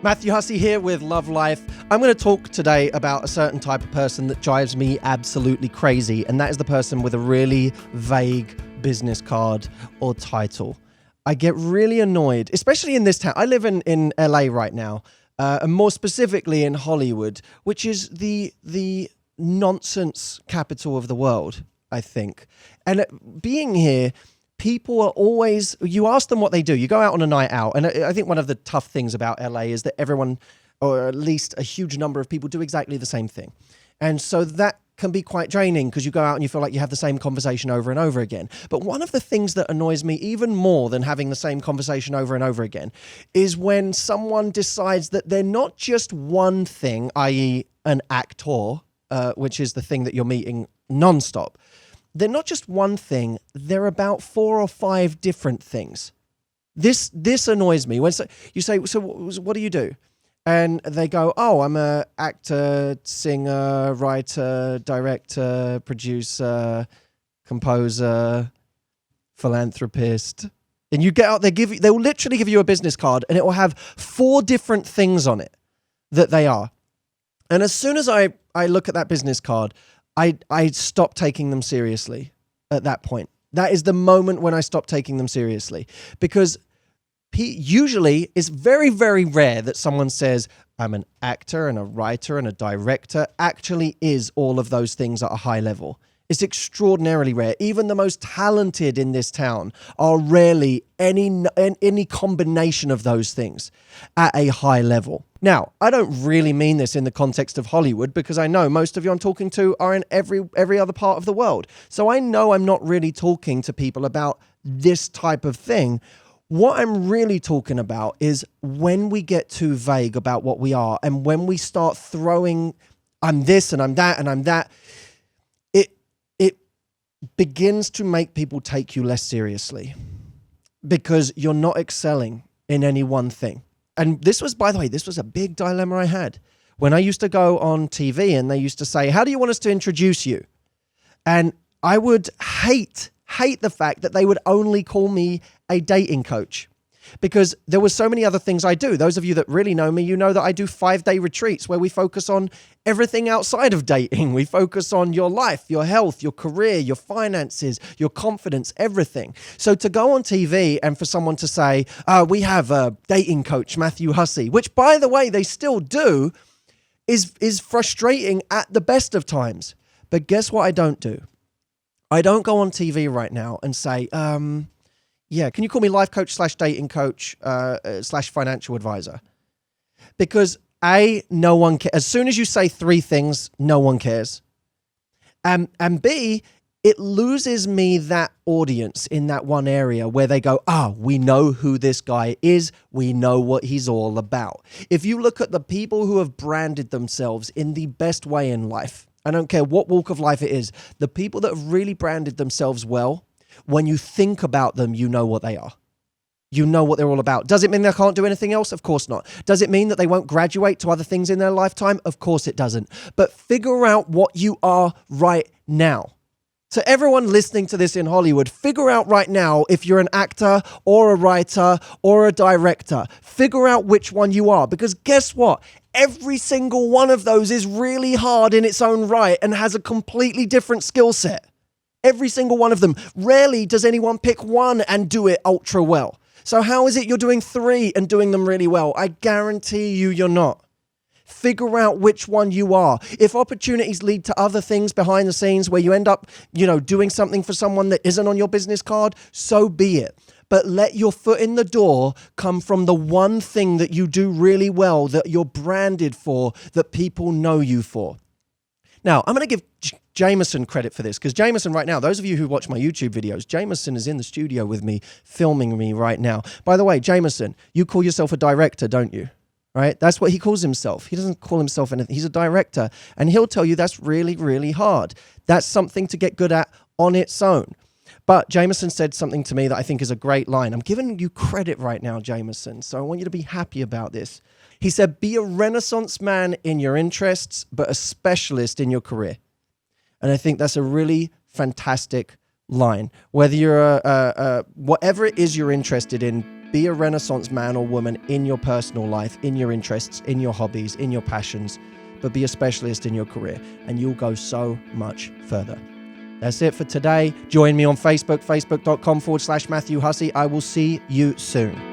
Matthew Hussey here with Love Life. I'm going to talk today about a certain type of person that drives me absolutely crazy, and that is the person with a really vague business card or title. I get really annoyed, especially in this town. I live in LA right now, and more specifically in Hollywood, which is the nonsense capital of the world, I think. And being here, people are always, you ask them what they do. You go out on a night out, and I think one of the tough things about LA is that everyone, or at least a huge number of people, do exactly the same thing. And so that can be quite draining because you go out and you feel like you have the same conversation over and over again. But one of the things that annoys me even more than having the same conversation over and over again is when someone decides that they're not just one thing, i.e. an actor, which is the thing that you're meeting nonstop. They're not just one thing, they're about 4 or 5 different things. This annoys me. When you say, so what do you do? And they go, oh, I'm an actor, singer, writer, director, producer, composer, philanthropist. And you get out, they'll literally give you a business card and it will have 4 different things on it that they are. And as soon as I look at that business card, I stop taking them seriously at that point. That is the moment when I stop taking them seriously. Because usually it's very, very rare that someone says, I'm an actor and a writer and a director, actually is all of those things at a high level. It's extraordinarily rare. Even the most talented in this town are rarely any combination of those things at a high level. Now, I don't really mean this in the context of Hollywood because I know most of you I'm talking to are in every other part of the world. So I know I'm not really talking to people about this type of thing. What I'm really talking about is when we get too vague about what we are and when we start throwing, I'm this and I'm that and I'm that, it begins to make people take you less seriously because you're not excelling in any one thing. And this was, by the way, this was a big dilemma I had when I used to go on TV and they used to say, how do you want us to introduce you? And I would hate the fact that they would only call me a dating coach because there were so many other things I do. Those of you that really know me, you know that I do 5-day retreats where we focus on everything outside of dating. We focus on your life, your health, your career, your finances, your confidence, everything. So to go on TV and for someone to say, we have a dating coach, Matthew Hussey, which by the way, they still do, is frustrating at the best of times. But guess what I don't do? I don't go on TV right now and say, yeah, can you call me life coach / dating coach / financial advisor? Because A, no one cares. As soon as you say 3 things, no one cares. And B, it loses me that audience in that one area where they go, we know who this guy is. We know what he's all about. If you look at the people who have branded themselves in the best way in life, I don't care what walk of life it is, the people that have really branded themselves well, when you think about them, you know what they are. You know what they're all about. Does it mean they can't do anything else? Of course not. Does it mean that they won't graduate to other things in their lifetime? Of course it doesn't. But figure out what you are right now. To everyone listening to this in Hollywood, figure out right now if you're an actor or a writer or a director. Figure out which one you are, because guess what? Every single one of those is really hard in its own right and has a completely different skill set. Every single one of them. Rarely does anyone pick one and do it ultra well. So how is it you're doing 3 and doing them really well? I guarantee you're not. Figure out which one you are. If opportunities lead to other things behind the scenes where you end up, doing something for someone that isn't on your business card, so be it. But let your foot in the door come from the one thing that you do really well, that you're branded for, that people know you for. Now, I'm going to give Jameson credit for this because Jameson right now, those of you who watch my YouTube videos, Jameson is in the studio with me, filming me right now. By the way, Jameson, you call yourself a director, don't you? Right? That's what he calls himself. He doesn't call himself anything. He's a director. And he'll tell you that's really, really hard. That's something to get good at on its own. But Jameson said something to me that I think is a great line. I'm giving you credit right now, Jameson. So I want you to be happy about this. He said, be a Renaissance man in your interests, but a specialist in your career. And I think that's a really fantastic line. Whether you're whatever it is you're interested in, Be a Renaissance man or woman in your personal life, in your interests, in your hobbies, in your passions, but be a specialist in your career, and you'll go so much further. That's it for today. Join me on Facebook, facebook.com/Matthew Hussey. I will see you soon.